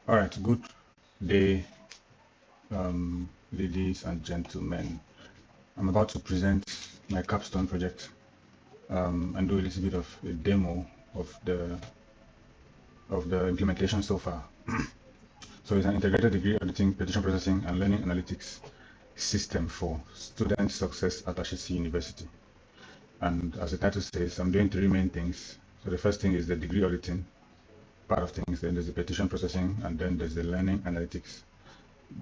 All right, good day, ladies and gentlemen. I'm about to present my capstone project and do a little bit of a demo of the implementation so far. So it's an integrated degree auditing, petition processing, and learning analytics system for student success at Ashesi University. And as the title says, I'm doing three main things. So the first thing is the degree auditing part of things, then there's the petition processing, and then there's the learning analytics.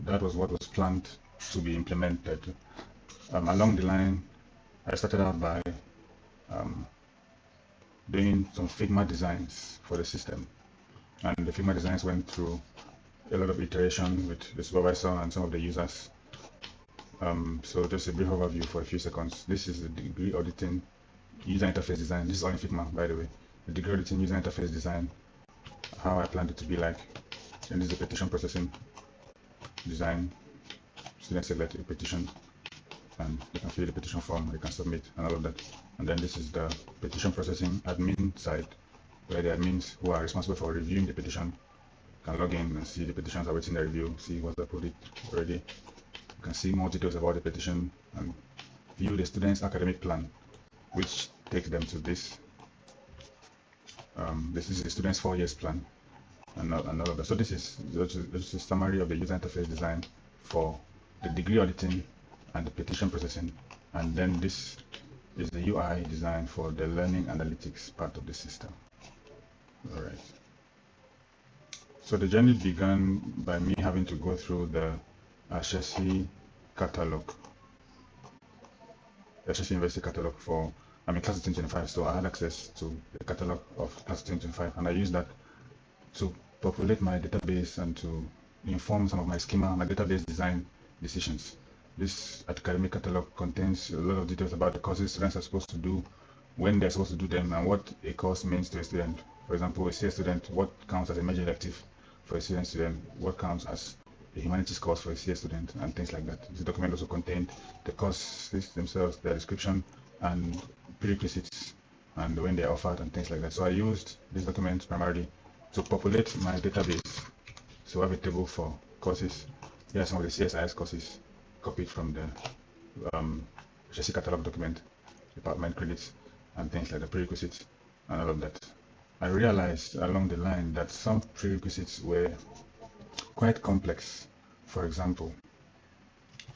That was what was planned to be implemented. Along the line, I started out by doing some Figma designs for the system. And the Figma designs went through a lot of iteration with the supervisor and some of the users. So just a brief overview for a few seconds. This is the degree auditing user interface design. This is all in Figma, by the way. The degree auditing user interface design, how I planned it to be like. And this is the petition processing design. Students select a petition and they can fill the petition form, they can submit and all of that. And then this is the petition processing admin side, where the admins who are responsible for reviewing the petition can log in and see the petitions awaiting the review, see what's approved already. You can see more details about the petition and view the student's academic plan, which takes them to this. This is the student's 4 years plan and all of that. So this is a summary of the user interface design for the degree auditing and the petition processing, and then this is the UI design for the learning analytics part of the system. All right. So the journey began by me having to go through the Ashesi catalog, the Ashesi University catalog for, I'm in class of 2025, so I had access to the catalog of class of 2025, and I used that to populate my database and to inform some of my schema, my database design decisions. This academic catalog contains a lot of details about the courses students are supposed to do, when they're supposed to do them, and what a course means to a student. For example, a CS student, what counts as a major elective for a student, what counts as a humanities course for a CS student, and things like that. This document also contained the courses themselves, their description, and prerequisites, and when they're offered, and things like that. So I used this document primarily to populate my database. So I have a table for courses. Here are some of the CSIS courses copied from the Ashesi catalog document, department credits, and things like the prerequisites, and all of that. I realized along the line that some prerequisites were quite complex. For example,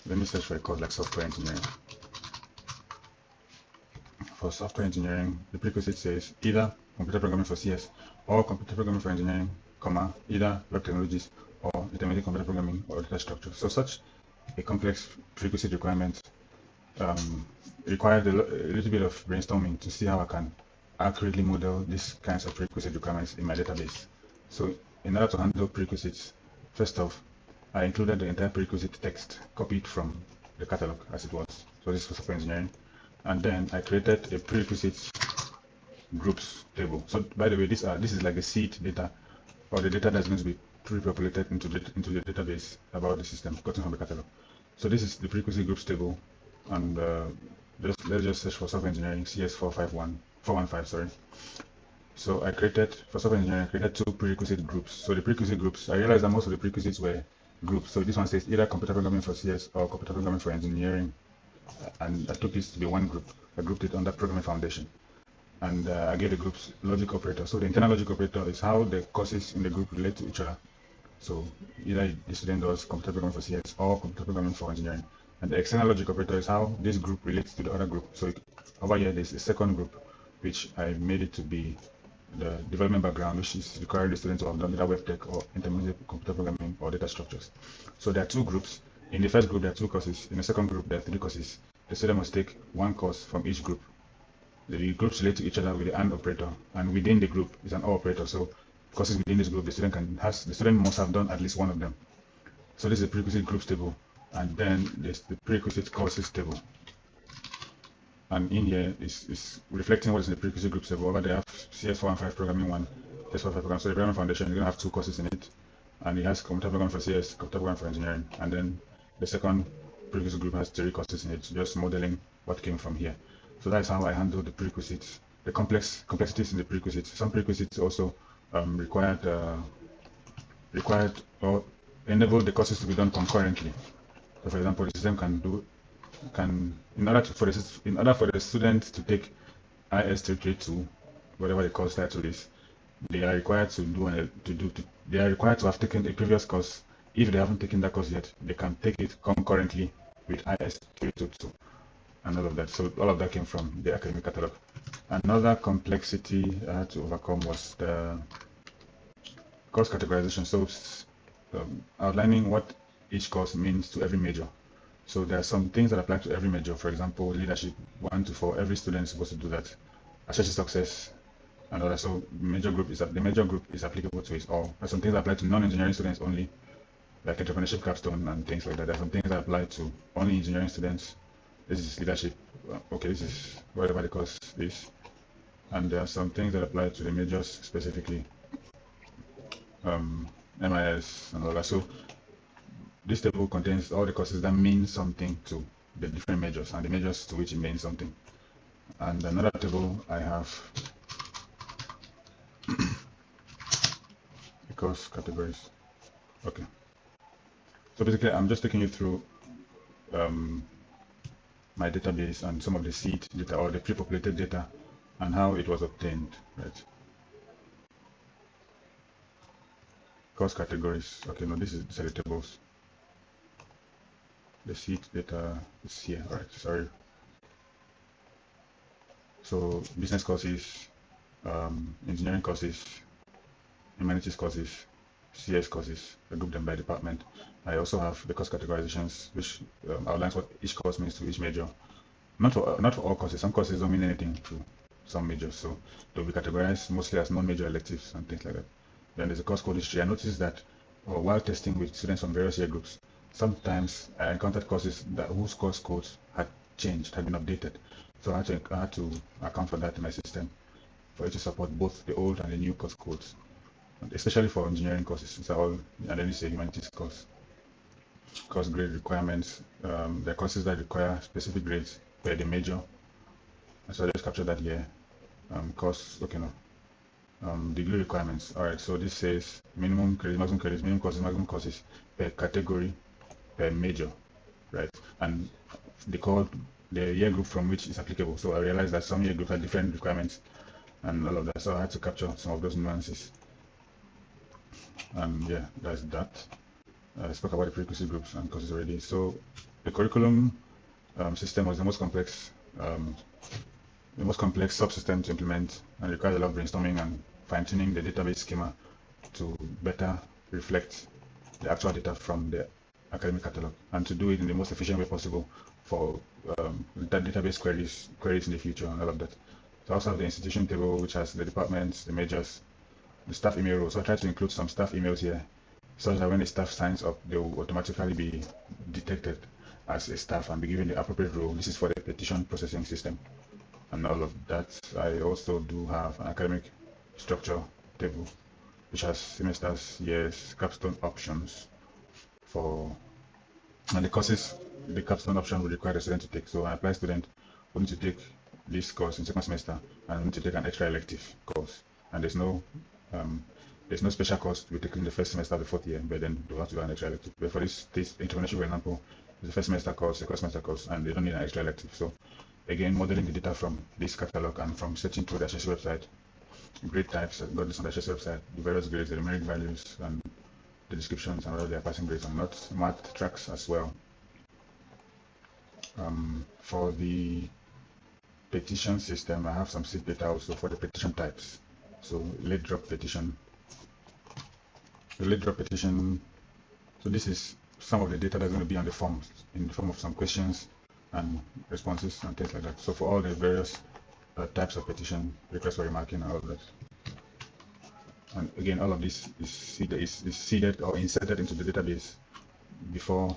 let me search for a course like software engineering. For software engineering, the prerequisite says either computer programming for CS or computer programming for engineering, comma, either web technologies or intermediate computer programming or data structure. So such a complex prerequisite requirement required a little bit of brainstorming to see how I can accurately model these kinds of prerequisite requirements in my database. So in order to handle prerequisites, first off, I included the entire prerequisite text copied from the catalog as it was. So this was software engineering. And then I created a prerequisites groups table. So by the way, this is like the seed data, or the data that's going to be pre-populated into the database about the system gotten from the catalog. So this is the prerequisite groups table, and let's just search for software engineering CS 415, sorry. So I created, for software engineering, I created 2 prerequisite groups. So the prerequisite groups, I realized that most of the prerequisites were groups. So this one says either computer programming for CS or computer programming for engineering, and I took this to be one group. I grouped it under programming foundation, and I gave the groups logic operator. So the internal logic operator is how the courses in the group relate to each other. So either the student does computer programming for CS or computer programming for engineering. And the external logic operator is how this group relates to the other group. So over here, there's a second group, which I made it to be the development background, which is requiring the students to have done either web tech or intermediate computer programming or data structures. So there are 2 groups. In the first group, there are 2 courses. In the second group, there are 3 courses. The student must take 1 course from each group. The groups relate to each other with the AND operator, and within the group is an OR operator. So courses within this group, the student must have done at least one of them. So this is the prerequisite groups table, and then there's the prerequisite courses table. And in here is reflecting what is in the prerequisite groups table. Over there, I have CS415 programming 1, CS415 programming. So the programming foundation, you're going to have 2 courses in it, and it has computer programming for CS, computer programming for engineering, and then the second prerequisite group has 3 courses in it, just modeling what came from here. So that's how I handle the prerequisites, the complexities in the prerequisites. Some prerequisites also required required or enable the courses to be done concurrently. So, for example, the system in order for the students to take IS332, whatever the course title is, they are required to they are required to have taken a previous course. If they haven't taken that course yet, they can take it concurrently with IS322 and all of that. So all of that came from the academic catalog. Another complexity I had to overcome was the course categorization. So outlining what each course means to every major. So there are some things that apply to every major. For example, leadership 1 to 4. Every student is supposed to do that. Ashesi success and all that. So the major group is applicable to it all. There are some things that apply to non-engineering students only, like entrepreneurship capstone and things like that. There are some things that apply to only engineering students. This is leadership. Okay, this is whatever the course is. And there are some things that apply to the majors specifically, MIS and all that. So this table contains all the courses that mean something to the different majors and the majors to which it means something. And another table I have the course categories. Okay. So basically, I'm just taking you through my database and some of the seed data or the pre-populated data and how it was obtained, right? Course categories. Okay, no, this is the tables. The seed data is here. All right, sorry. So business courses, engineering courses, humanities courses, CS courses. I group them by department. I also have the course categorizations, which outlines what each course means to each major. Not for all courses. Some courses don't mean anything to some majors, so they'll be categorized mostly as non-major electives and things like that. Then there's a course code history. I noticed that while testing with students from various year groups, sometimes I encountered courses whose course codes had changed, had been updated. So I had to account for that in my system for it to support both the old and the new course codes, especially for engineering courses. It's all, and then you say humanities course grade requirements. The courses that require specific grades per the major. So I just captured that here. Course, okay, no. Degree requirements. All right, so this says minimum credits, maximum credits, minimum courses, maximum courses per category, per major, right? And they called the year group from which is applicable. So I realized that some year groups have different requirements and all of that. So I had to capture some of those nuances. And yeah, that's that. I spoke about the prerequisite groups and courses already. So the curriculum system was the most complex subsystem to implement and requires a lot of brainstorming and fine-tuning the database schema to better reflect the actual data from the academic catalog and to do it in the most efficient way possible for that database queries in the future and all of that. So I also have the institution table, which has the departments, the majors, the staff email row. So I tried to include some staff emails here, so that when the staff signs up, they will automatically be detected as a staff and be given the appropriate role. This is for the petition processing system and all of that. I also do have an academic structure table, which has semesters, years, capstone options and the courses the capstone option will require the student to take. So an apply student will need to take this course in second semester and need to take an extra elective course. And there's no special course to be taken in the first semester of the fourth year, but then they'll have to do an extra elective. But for this entrepreneurship, for example, it's a first semester course, second semester course, and they don't need an extra elective. So again, modeling the data from this catalog and from searching through the Ashesi website, grade types, I've got this on the Ashesi website, the various grades, the numeric values, and the descriptions and whether they are passing grades or not, math tracks as well. For the petition system, I have some seed data also for the petition types. So late drop petition. The late drop petition, so this is some of the data that's going to be on the forms in the form of some questions and responses and things like that. So for all the various types of petition, request for remarking and all of that. And again, all of this is seeded or inserted into the database before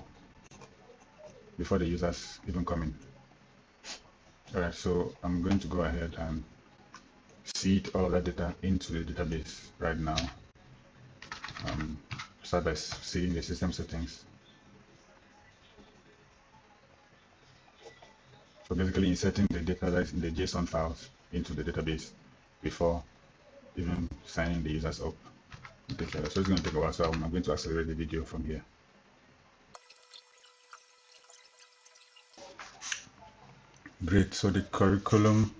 the users even come in. All right, so I'm going to go ahead and seed all of that data into the database right now. Start by seeding the system settings. So basically inserting the data that's in the JSON files into the database before even signing the users up. things like that. So it's going to take a while, so I'm going to accelerate the video from here. Great, so the curriculum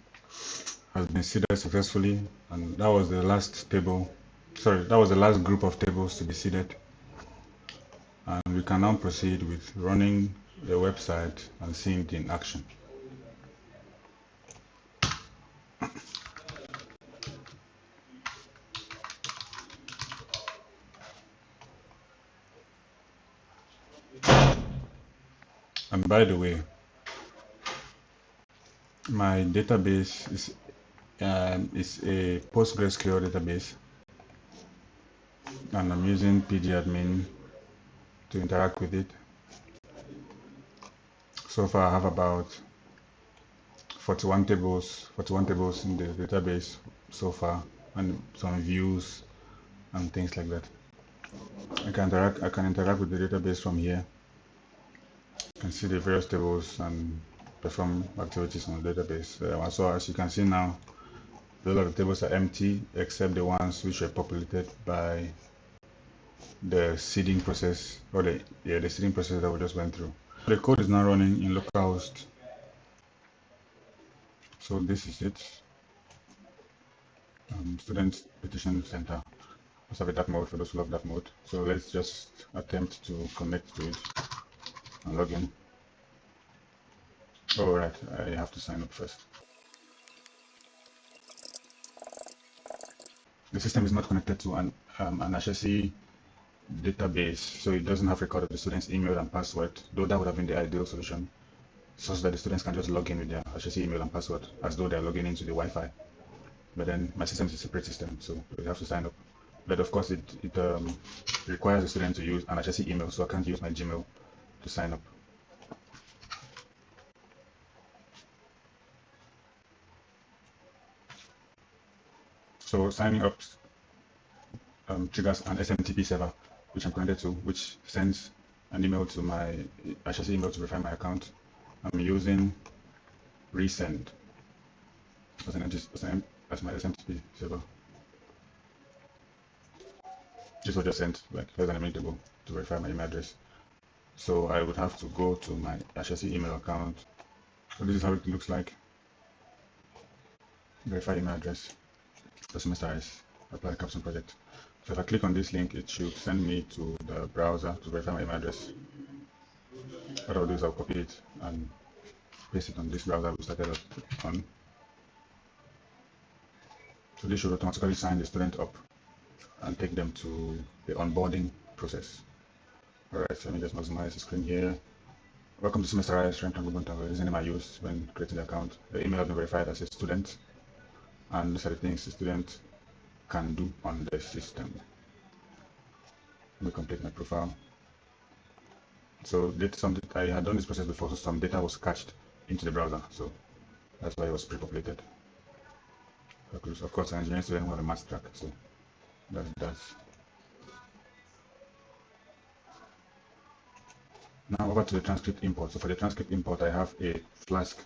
has been seeded successfully, and that was the last table, sorry, that was the last group of tables to be seeded. And we can now proceed with running the website and seeing it in action. And by the way, my database is a PostgreSQL database, and I'm using pgadmin to interact with it. So far, I have about 41 tables in the database so far, and some views and things like that. I can interact with the database from here. You can see the various tables and perform activities on the database. So as you can see now, a lot of the tables are empty except the ones which were populated by the seeding process, or the seeding process that we just went through. The code is now running in localhost. So this is it. Student Petition Center. Let's have a dark mode for those who love dark mode. So let's just attempt to connect to it and log in. All right, I have to sign up first. The system is not connected to an Ashesi database, so it doesn't have record of the student's email and password, though that would have been the ideal solution, such that the students can just log in with their Ashesi email and password as though they're logging into the Wi-Fi. But then my system is a separate system, so we have to sign up. But of course, it requires the student to use an Ashesi email, so I can't use my Gmail to sign up. So signing up triggers an SMTP server, which I'm connected to, which sends an email to my Ashesi email to verify my account. I'm using resend as my SMTP server. This was just sent like less than a minute ago to verify my email address. So I would have to go to my Ashesi email account. So this is how it looks like. Verify email address. The Semesterise apply caption project. So if I click on this link, it should send me to the browser to verify my email address. What I'll do is I'll copy it and paste it on this browser we started on. So this should automatically sign the student up and take them to the onboarding process. Alright, so let me just maximize the screen here. Welcome to Semesterise Ubuntu. This is the name I used when creating the account. The email has been verified as a student, and these are the things the student can do on the system. Let me complete my profile. So I had done this process before, so some data was cached into the browser, so that's why it was pre-populated. Of course, an engineering student will have a math track, so that's that. Now over to the transcript import. So for the transcript import, I have a Flask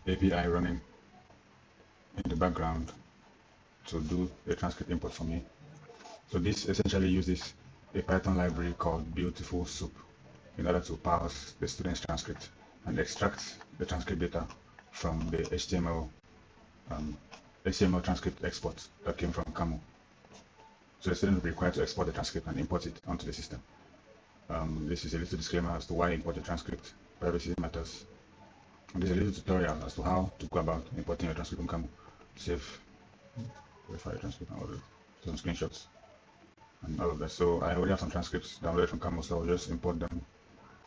API running in the background to do the transcript import for me. So this essentially uses a Python library called Beautiful Soup in order to parse the student's transcript and extract the transcript data from the HTML transcript export that came from Camo. So the student will be required to export the transcript and import it onto the system. This is a little disclaimer as to why import the transcript. Privacy matters. And there's a little tutorial as to how to go about importing your transcript from Camo. Save, verify your transcript, and all that. Some screenshots and all of that. So I already have some transcripts downloaded from Camo, so I'll just import them.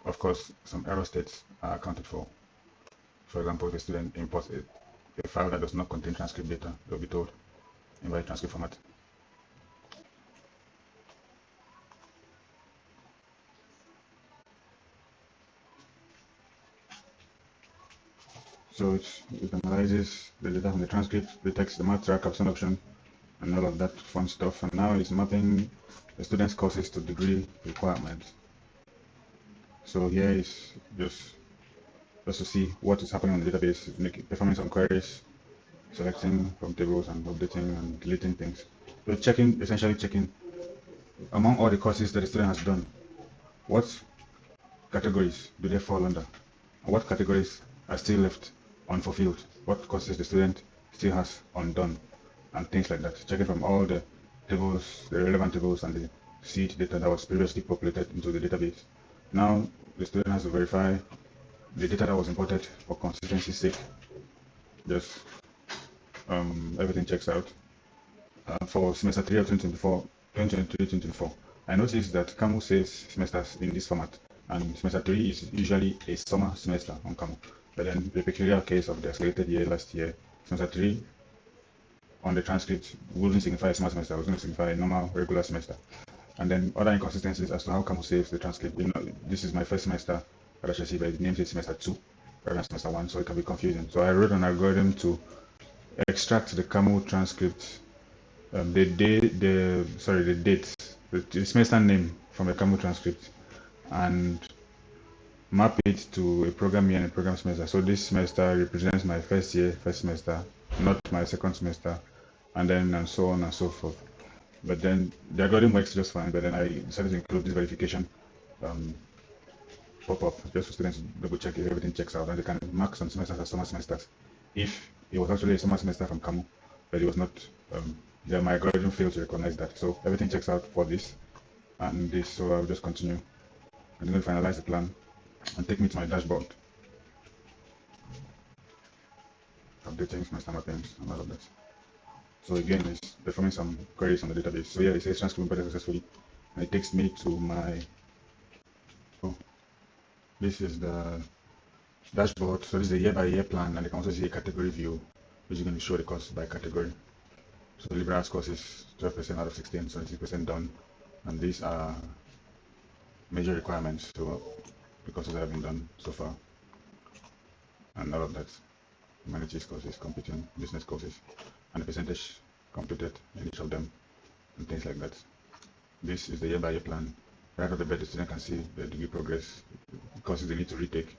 Of course, some error states are accounted for. For example, if a student imports a file that does not contain transcript data, they'll be told invalid transcript format. So it analyzes the data from the transcript, detects the math track caption option, and all of that fun stuff. And now it's mapping the student's courses to degree requirements. So here is just to see what is happening on the database, performing some queries, selecting from tables and updating and deleting things. So essentially checking among all the courses that the student has done, what categories do they fall under? And what categories are still left unfulfilled? What courses the student still has undone? And things like that. Checking from all the tables, the relevant tables, and the seed data that was previously populated into the database. Now, the student has to verify the data that was imported for consistency's sake. Just everything checks out. For semester 3 of 2023-2024, I noticed that CAMU saves semesters in this format, and semester 3 is usually a summer semester on CAMU. But then the peculiar case of the accelerated year last year, semester 3 on the transcript wouldn't signify a summer semester, it was going to signify a normal regular semester. And then other inconsistencies as to how CAMU saves the transcript. You know, this is my first semester at Ashesi, but it names it semester 2 rather than semester 1, so it can be confusing. So I wrote an algorithm to extract the CAMU transcript, the dates, the semester name from the CAMU transcript, and map it to a program year and a program semester. So this semester represents my first year, first semester, not my second semester, and so on and so forth. But then the algorithm works just fine, but then I decided to include this verification pop-up just for students to double check if everything checks out, and they can mark some semesters as summer semesters if it was actually a summer semester from CAMU, but it was not. Yeah, my algorithm failed to recognize that. So everything checks out for this and this, so I'll just continue. I'm going to finalize the plan and take me to my dashboard. Updating my stammer mappings and all of that. So again, it's performing some queries on the database. So yeah, it says transcript imported successfully, and it takes me to my, this is the dashboard. So this is a year-by-year plan, and you can also see a category view, which is going to show the course by category. So the liberal arts course is 12% out of 16, 76% done, and these are major requirements to the courses that have been done so far, and all of that. Humanities courses, computing, business courses, and the percentage completed in each of them, and things like that. This is the year-by-year plan. Right off the bat, the student can see the degree progress, courses they need to retake,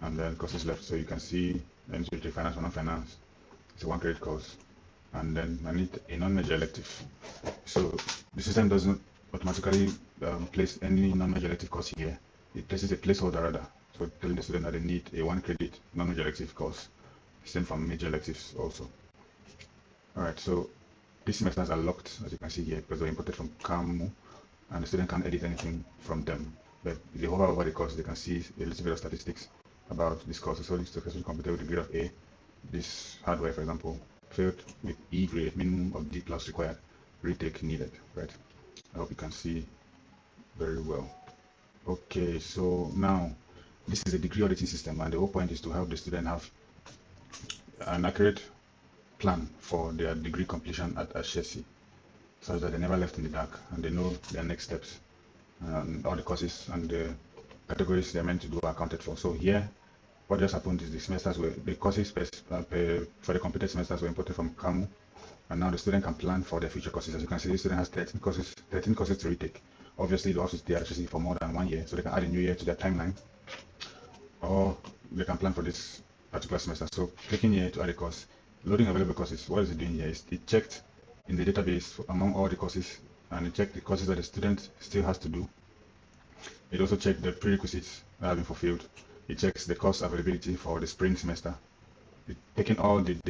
and then courses left. So you can see I need to retake finance or non-finance. It's a 1 credit course, and then I need a non-major elective. So the system doesn't automatically place any non-major elective course here. It places a placeholder rather, so telling the student that they need a 1 credit non-major elective course. Same for major electives also. Alright, so these semesters are locked, as you can see here, because they're imported from CAMU, and the student can't edit anything from them. But if they hover over the course, they can see a little bit of statistics about this course. So this successfully completed with a grade of A. This hardware, for example, failed with E grade, minimum of D plus required, retake needed, right? I hope you can see very well. Okay, so now this is a degree auditing system, and the whole point is to help the student have an accurate plan for their degree completion at Ashesi, such that they're never left in the dark and they know their next steps, and all the courses and the categories they're meant to do are accounted for. So here, what just happened is the courses for the completed semesters were imported from CAMU, and now the student can plan for their future courses. As you can see, the student has 13 courses to retake. Obviously, they also stay at Ashesi for more than 1 year, so they can add a new year to their timeline, or they can plan for this particular semester. So clicking here to add a course, loading available courses, what is it doing here is it checked in the database among all the courses, and it checked the courses that the student still has to do. It also checked the prerequisites that have been fulfilled. It checks the course availability for the spring semester. Taking all that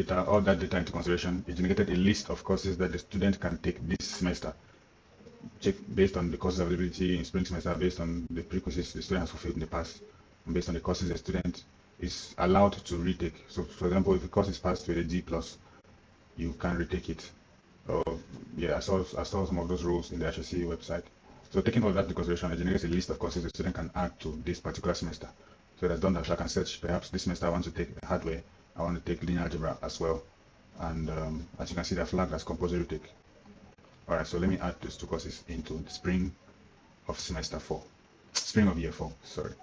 data into consideration, it generated a list of courses that the student can take this semester. Check based on the courses availability in spring semester, based on the prerequisites the student has fulfilled in the past, and based on the courses the student is allowed to retake. So for example, if the course is passed with a D plus, you can retake it. Yeah, I saw some of those rules in the Ashesi website. So taking all that into consideration, it generates a list of courses the student can add to this particular semester. So that's done that I can search, perhaps this semester I want to take hardware, I want to take linear algebra as well. And as you can see, they're flagged as compulsory retake. Alright, so let me add those 2 courses into the spring of year 4, sorry.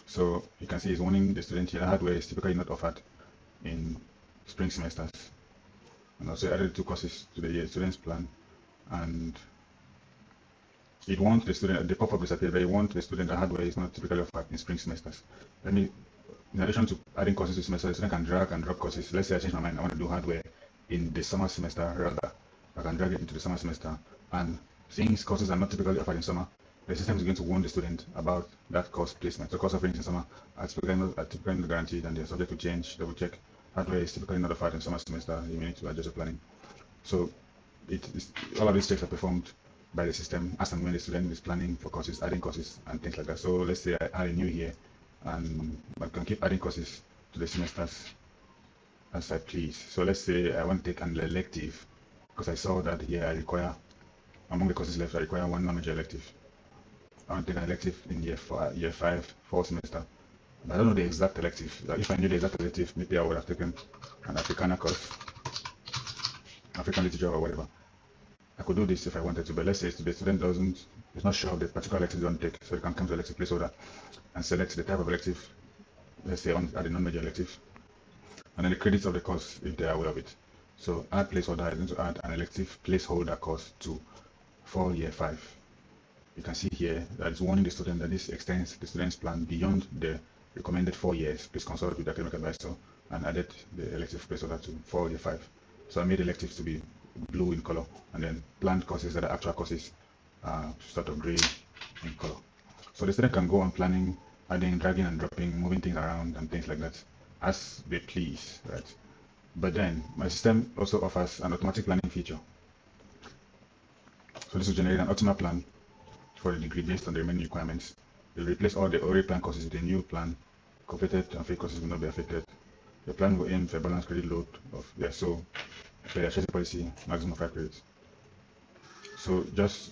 So you can see it's warning the student here that hardware is typically not offered in spring semesters. And also added 2 courses to the student's plan, and it wants the student, the pop-up disappeared, but it wants the student that hardware is not typically offered in spring semesters. In addition to adding courses to semester, the student can drag and drop courses. Let's say I change my mind, I want to do hardware in the summer semester rather. I can drag it into the summer semester, and Since courses are not typically offered in summer, the system is going to warn the student about that course placement. So course offerings in summer are typically not guaranteed, and they're subject to change. Double check. Hardware is typically not offered in summer semester. You may need to adjust your planning. So all of these checks are performed by the system as and when the student is planning for courses, adding courses, and things like that. So let's say I add a new here, and I can keep adding courses to the semesters as I please. So let's say I want to take an elective, because I saw that here I require, among the courses left, I require one non-major elective. I want to take an elective in year 5, fall semester. But I don't know the exact elective. If I knew the exact elective, maybe I would have taken an Africana course, African literature or whatever. I could do this if I wanted to, but let's say the student is not sure of the particular elective they want to take, so you can come to elective placeholder and select the type of elective, let's say add a non-major elective, and then the credits of the course if they are aware of it. So add placeholder, I'm going to add an elective placeholder course to fall year 5. You can see here that it's warning the student that this extends the student's plan beyond the recommended 4 years. Please consult with the academic advisor, and added the elective placeholder to fall year 5. So I made electives to be blue in color, and then planned courses that are actual courses sort of gray in color. So the student can go on planning, adding, dragging and dropping, moving things around and things like that as they please, right? But then my system also offers an automatic planning feature. So this will generate an optimal plan for the degree based on the remaining requirements. It will replace all the already planned courses with a new plan. Completed and failed courses will not be affected. The plan will aim for a balanced credit load of so for the Ashesi policy, maximum 5 credits. So just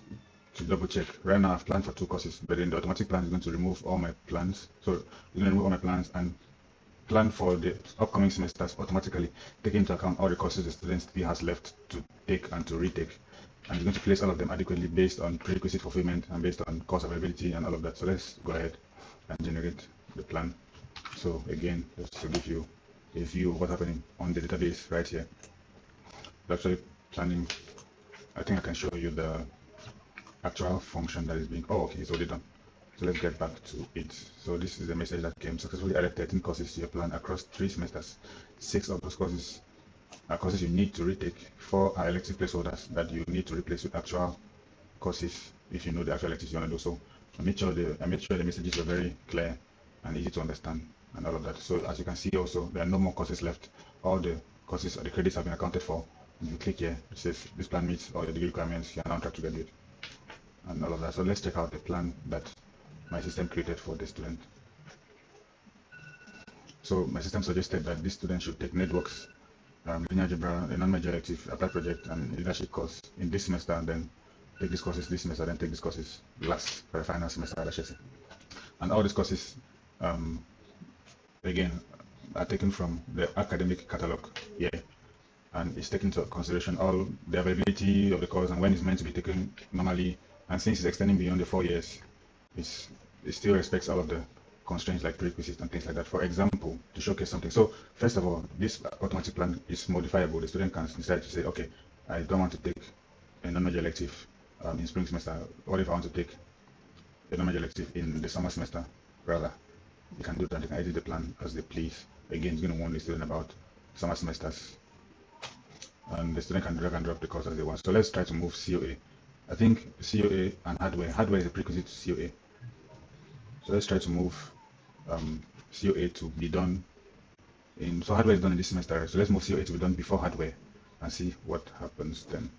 to double check, right now I've planned for 2 courses, but then the automatic plan is going to remove all my plans. So it's going to remove all my plans and plan for the upcoming semesters automatically, taking into account all the courses the student still has left to take and to retake. And it's going to place all of them adequately based on prerequisite fulfillment and based on course availability and all of that. So let's go ahead and generate the plan. So again, just to give you a view of what's happening on the database right here. Actually planning, I think I can show you the actual function that is being, okay, it's already done. So let's get back to it. So this is the message that came: successfully added 13 courses to your plan across 3 semesters. 6 of those courses are courses you need to retake. 4 are elective placeholders that you need to replace with actual courses if you know the actual electives you want to do. So I made sure the messages were very clear and easy to understand and all of that. So as you can see also, there are no more courses left. All the courses, the credits have been accounted for. If you click here, it says this plan meets all the degree requirements, you are now on track to graduate and all of that. So let's check out the plan that my system created for the student. So my system suggested that this student should take networks, linear algebra, a non-major elective, applied project, and leadership course in this semester, and then take these courses this semester, then take these courses last for the final semester at Ashesi. And all these courses, again, are taken from the academic catalog here, and it's taken into consideration all the availability of the course and when it's meant to be taken normally. And since it's extending beyond the 4 years, it still respects all of the constraints like prerequisites and things like that. For example, to showcase something. So first of all, this automatic plan is modifiable. The student can decide to say, okay, I don't want to take a non-major elective in spring semester. What if I want to take a non-major elective in the summer semester? Rather, you can do that. You can edit the plan as they please. Again, it's going to warn the student about summer semesters, and the student can drag and drop the course as they want. So let's try to move COA. I think COA and hardware. Hardware is a prerequisite to COA. So let's try to move COA to be done in. So hardware is done in this semester. So let's move COA to be done before hardware and see what happens then.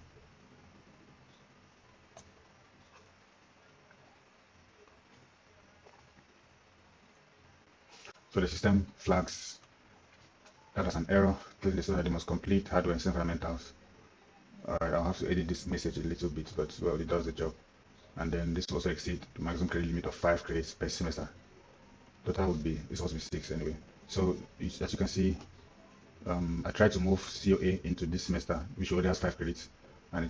So the system flags that as an error. Please so that they must complete hardware and fundamentals. Alright, I'll have to edit this message a little bit, but well, it does the job. And then this will also exceed the maximum credit limit of 5 credits per semester. Total would be, it's supposed to be 6 anyway. So as you can see, I tried to move COA into this semester, which already has 5 credits. And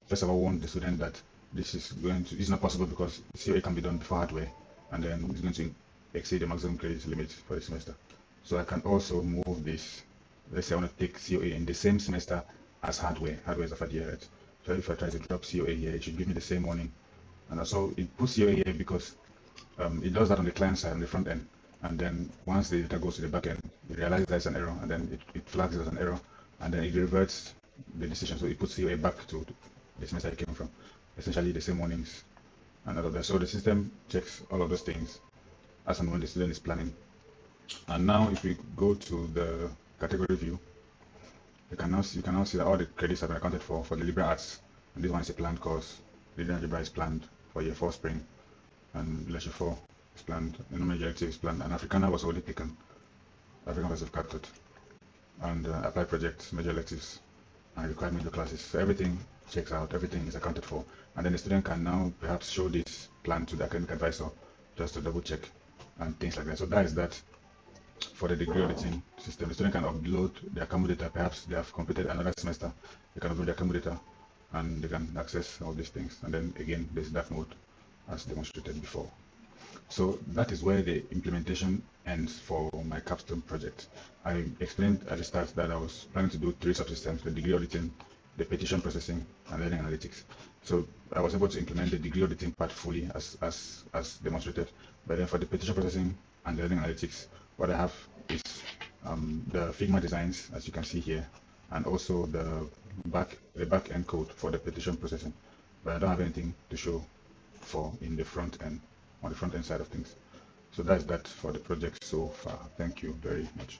first of all, warned the student that it's not possible because COA can be done before hardware, and then it's going to exceed the maximum credit limit for the semester. So I can also move this. Let's say I want to take COA in the same semester as hardware. Hardware is offered here, right? So if I try to drop COA here, it should give me the same warning. And also it puts COA here because it does that on the client side, on the front end. And then once the data goes to the back end, it realizes there's an error, and then it flags it as an error, and then it reverts the decision. So it puts COA back to the semester it came from. essentially the same warnings and all of that. So the system checks all of those things as and when the student is planning. And now if we go to the category view, you can now see that all the credits have been accounted for the liberal arts. And this one is a planned course. Reading algebra is planned for year 4 spring, and lecture 4 is planned, and major elective is planned, and Africana was already taken. African was captured, and applied projects, major electives, and required major classes. So everything checks out, everything is accounted for, and then the student can now perhaps show this plan to the academic advisor just to double check and things like that. So that is that for the degree auditing system. The student can upload their accommodator. Perhaps they have completed another semester, they can upload their accommodator and they can access all these things. And then again, there's dark mode as demonstrated before. So that is where the implementation ends for my capstone project. I explained at the start that I was planning to do 3 subsystems: the degree auditing, the petition processing, and learning analytics. So I was able to implement the degree auditing part fully as demonstrated. But then for the petition processing and the learning analytics, what I have is the Figma designs, as you can see here, and also the back end code for the petition processing. But I don't have anything to show for in the front end, on the front end side of things. So that's that for the project so far. Thank you very much.